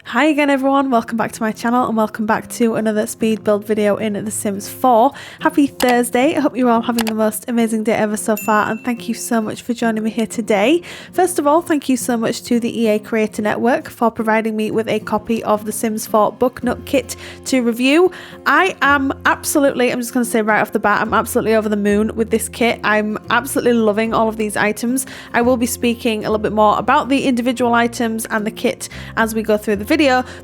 Hi again everyone, welcome back to my channel and welcome back to another speed build video in The Sims 4. Happy Thursday, I hope you're all having the most amazing day ever so far and thank you so much for joining me here today. First of all, thank you so much to the EA Creator Network for providing me with a copy of The Sims 4 Book Nook Kit to review. I'm just going to say right off the bat, I'm absolutely over the moon with this kit. I'm absolutely loving all of these items. I will be speaking a little bit more about the individual items and the kit as we go through the video,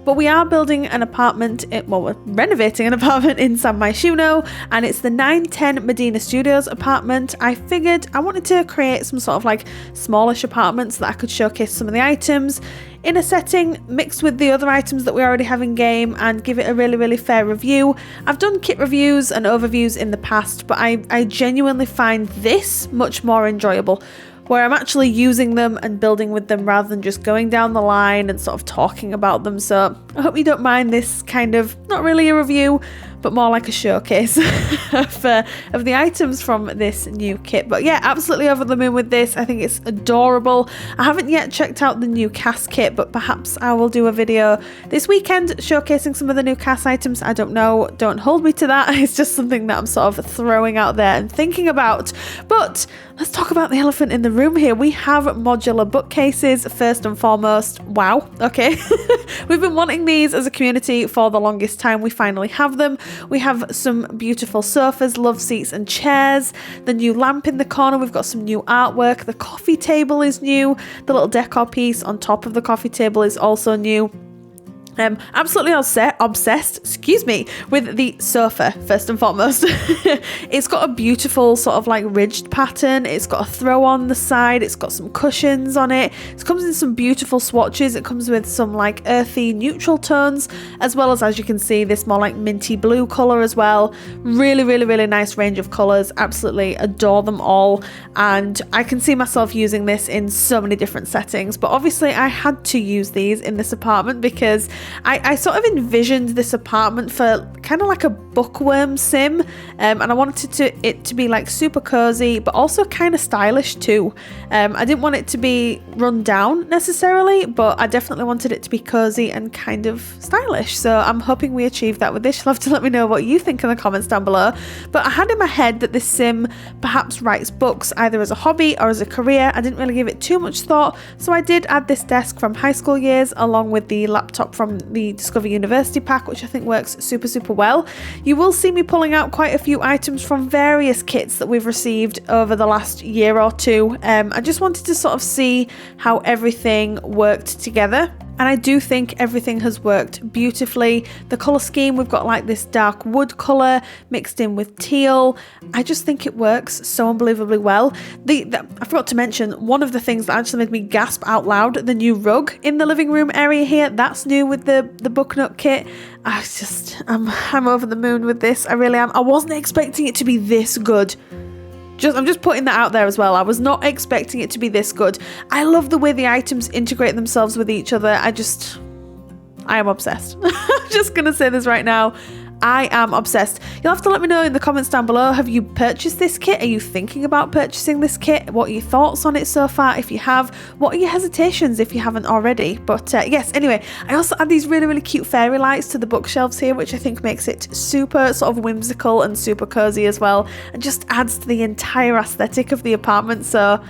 but we are building an apartment, we're renovating an apartment inside Myshuno, and it's the 910 Medina Studios apartment. I figured I wanted to create some sort of like smallish apartments that I could showcase some of the items in a setting mixed with the other items that we already have in game and give it a really fair review. I've done kit reviews and overviews in the past, but I genuinely find this much more enjoyable, where I'm actually using them and building with them rather than just going down the line and sort of talking about them. So I hope you don't mind this kind of, not really a review, but more like a showcase of the items from this new kit. But yeah, absolutely over the moon with this. I think it's adorable. I haven't yet checked out the new cast kit, but perhaps I will do a video this weekend showcasing some of the new cast items. I don't know, don't hold me to that. It's just something that I'm sort of throwing out there and thinking about. But let's talk about the elephant in the room here. We have modular bookcases first and foremost. Wow, okay. We've been wanting these as a community for the longest time. We finally have them. We have some beautiful sofas, love seats and chairs. The new lamp in the corner. We've got some new artwork. The coffee table is new. The little decor piece on top of the coffee table is also new. Absolutely obsessed, with the sofa first and foremost. It's got a beautiful sort of like ridged pattern. It's got a throw on the side. It's got some cushions on it. It comes in some beautiful swatches. It comes with some like earthy neutral tones, as well as you can see, this more like minty blue color as well. Really nice range of colors. Absolutely adore them all. And I can see myself using this in so many different settings, but obviously I had to use these in this apartment because I sort of envisioned this apartment for kind of like a Bookworm Sim, and I wanted it to be like super cozy, but also kind of stylish too. I didn't want it to be run down necessarily, but I definitely wanted it to be cozy and kind of stylish. So I'm hoping we achieve that with this. You'll have to let me know what you think in the comments down below. But I had in my head that this sim perhaps writes books either as a hobby or as a career. I didn't really give it too much thought, so I did add this desk from high school years along with the laptop from the Discover University pack, which I think works super well. You will see me pulling out quite a few items from various kits that we've received over the last year or two. I just wanted to sort of see how everything worked together. And I do think everything has worked beautifully. The colour scheme, we've got like this dark wood colour mixed in with teal. I just think it works so unbelievably well. I forgot to mention, one of the things that actually made me gasp out loud, the new rug in the living room area here, that's new with the Book Nook Kit. I'm over the moon with this. I really am. I wasn't expecting it to be this good. I'm just putting that out there as well. I was not expecting it to be this good. I love the way the items integrate themselves with each other. I am obsessed. I'm just going to say this right now. I am obsessed. You'll have to let me know in the comments down below. Have you purchased this kit? Are you thinking about purchasing this kit? What are your thoughts on it so far? If you have, what are your hesitations if you haven't already? But yes, anyway, I also add these really cute fairy lights to the bookshelves here, which I think makes it super sort of whimsical and super cozy as well, and just adds to the entire aesthetic of the apartment. So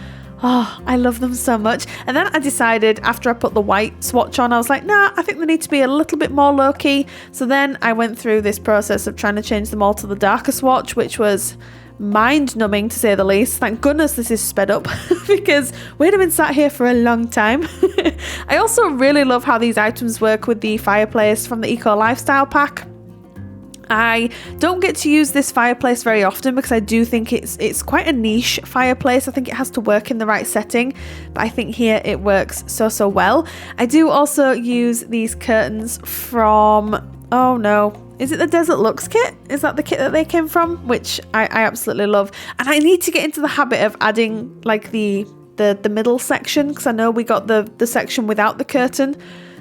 I love them so much. And then I decided, after I put the white swatch on, I was like, nah, I think they need to be a little bit more low-key. So then I went through this process of trying to change them all to the darker swatch, which was mind-numbing to say the least. Thank goodness this is sped up because we'd have been sat here for a long time. I also really love how these items work with the fireplace from the Eco Lifestyle pack. I don't get to use this fireplace very often because I do think it's quite a niche fireplace. I think it has to work in the right setting, but I think here it works so well. I do also use these curtains from, oh no, is it the Desert Lux kit? Is that the kit that they came from? Which I absolutely love. And I need to get into the habit of adding like the middle section, because I know we got the section without the curtain.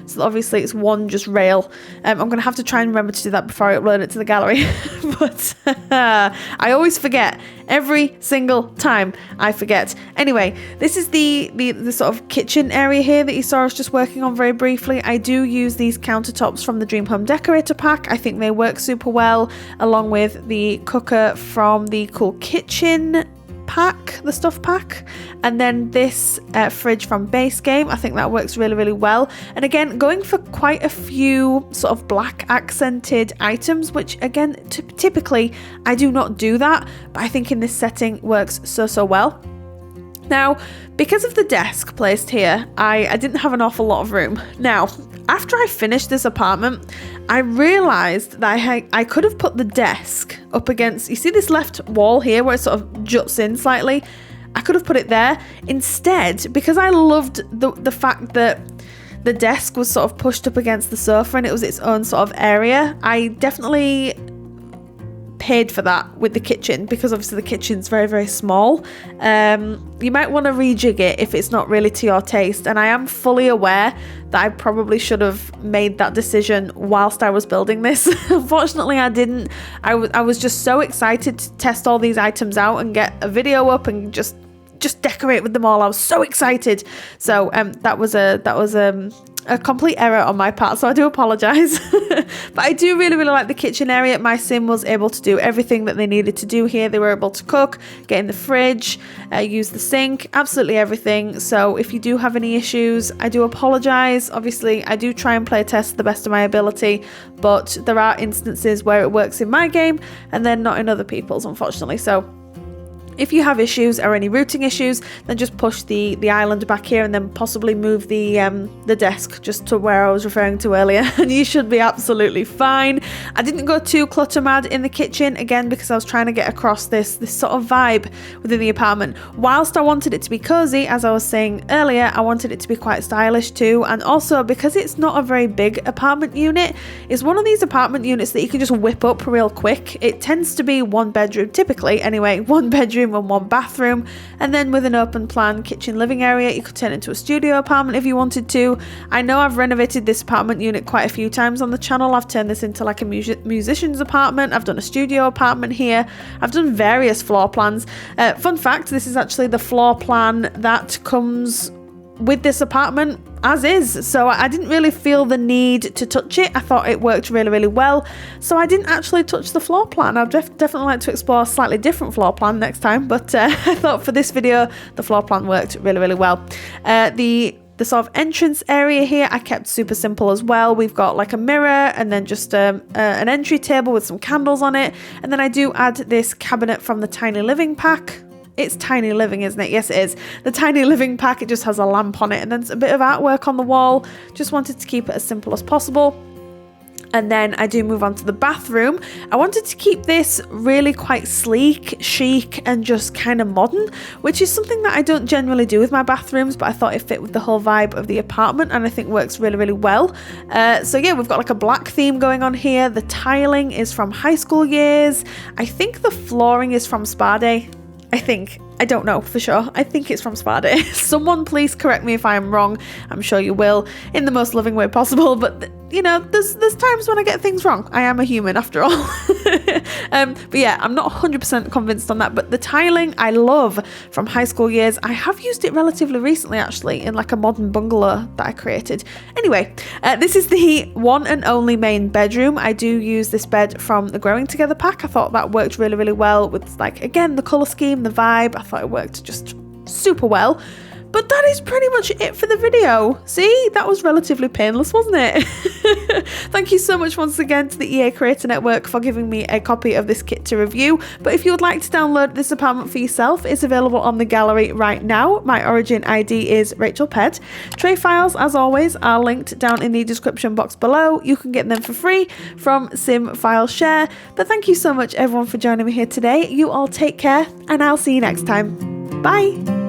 so obviously it's one just rail. I'm going to have to try and remember to do that before I upload it to the gallery. But I always forget. Every single time I forget. Anyway, this is the sort of kitchen area here that you saw us just working on very briefly. I do use these countertops from the Dream Home Decorator pack. I think they work super well, along with the cooker from the Cool Kitchen pack, the stuff pack, and then this fridge from Base Game. I think that works really, really well. And again, going for quite a few sort of black accented items, which again, typically I do not do that, but I think in this setting works so well. Now, because of the desk placed here, I didn't have an awful lot of room. Now, after I finished this apartment, I realised that I could have put the desk up against, you see this left wall here where it sort of juts in slightly? I could have put it there. Instead, because I loved the fact that the desk was sort of pushed up against the sofa and it was its own sort of area, I definitely paid for that with the kitchen, because obviously the kitchen's very, very small. You might want to rejig it if it's not really to your taste, and I am fully aware that I probably should have made that decision whilst I was building this. Unfortunately, I didn't. I was just so excited to test all these items out and get a video up and just decorate with them all. I was so excited. So that was a complete error on my part, so I do apologise. But I do really, really like the kitchen area. My sim was able to do everything that they needed to do here. They were able to cook, get in the fridge, use the sink, absolutely everything. So if you do have any issues, I do apologise. Obviously, I do try and play test to the best of my ability, but there are instances where it works in my game and then not in other people's, unfortunately. So if you have issues or any routing issues, then just push the island back here and then possibly move the desk just to where I was referring to earlier, and you should be absolutely fine. I didn't go too clutter mad in the kitchen, again, because I was trying to get across this sort of vibe within the apartment. Whilst I wanted it to be cozy, as I was saying earlier, I wanted it to be quite stylish too, and also because it's not a very big apartment unit, it's one of these apartment units that you can just whip up real quick. It tends to be one bedroom, typically anyway, one bedroom and one bathroom, and then with an open plan kitchen living area, you could turn it into a studio apartment if you wanted to. I know I've renovated this apartment unit quite a few times on the channel. I've turned this into like a musician's apartment. I've done a studio apartment here. I've done various floor plans. Fun fact, this is actually the floor plan that comes with this apartment as is, so I didn't really feel the need to touch it. I thought it worked really, really well, so I didn't actually touch the floor plan. I'd definitely like to explore a slightly different floor plan next time, but I thought for this video the floor plan worked really, really well. The sort of entrance area here I kept super simple as well. We've got like a mirror and then just an entry table with some candles on it, and then I do add this cabinet from the Tiny Living pack. It's Tiny Living, isn't it? Yes, it is. The Tiny Living pack, it just has a lamp on it and then a bit of artwork on the wall. Just wanted to keep it as simple as possible. And then I do move on to the bathroom. I wanted to keep this really quite sleek, chic, and just kind of modern, which is something that I don't generally do with my bathrooms, but I thought it fit with the whole vibe of the apartment and I think works really, really well. So yeah, we've got like a black theme going on here. The tiling is from high school years. I think the flooring is from Spa Day. I don't know for sure. I think it's from Spa Day. Someone please correct me if I am wrong. I'm sure you will in the most loving way possible, but you know, there's times when I get things wrong. I am a human after all. But yeah, I'm not 100% convinced on that, but the tiling I love from high school years. I have used it relatively recently actually in like a modern bungalow that I created. Anyway, this is the one and only main bedroom. I do use this bed from the Growing Together pack. I thought that worked really, really well with like, again, the colour scheme, the vibe. I thought it worked just super well. But that is pretty much it for the video. See, that was relatively painless, wasn't it? Thank you so much once again to the EA Creator Network for giving me a copy of this kit to review. But if you would like to download this apartment for yourself, it's available on the gallery right now. My origin ID is RachelPedd. Tray files, as always, are linked down in the description box below. You can get them for free from Sim File Share. But thank you so much everyone for joining me here today. You all take care and I'll see you next time. Bye.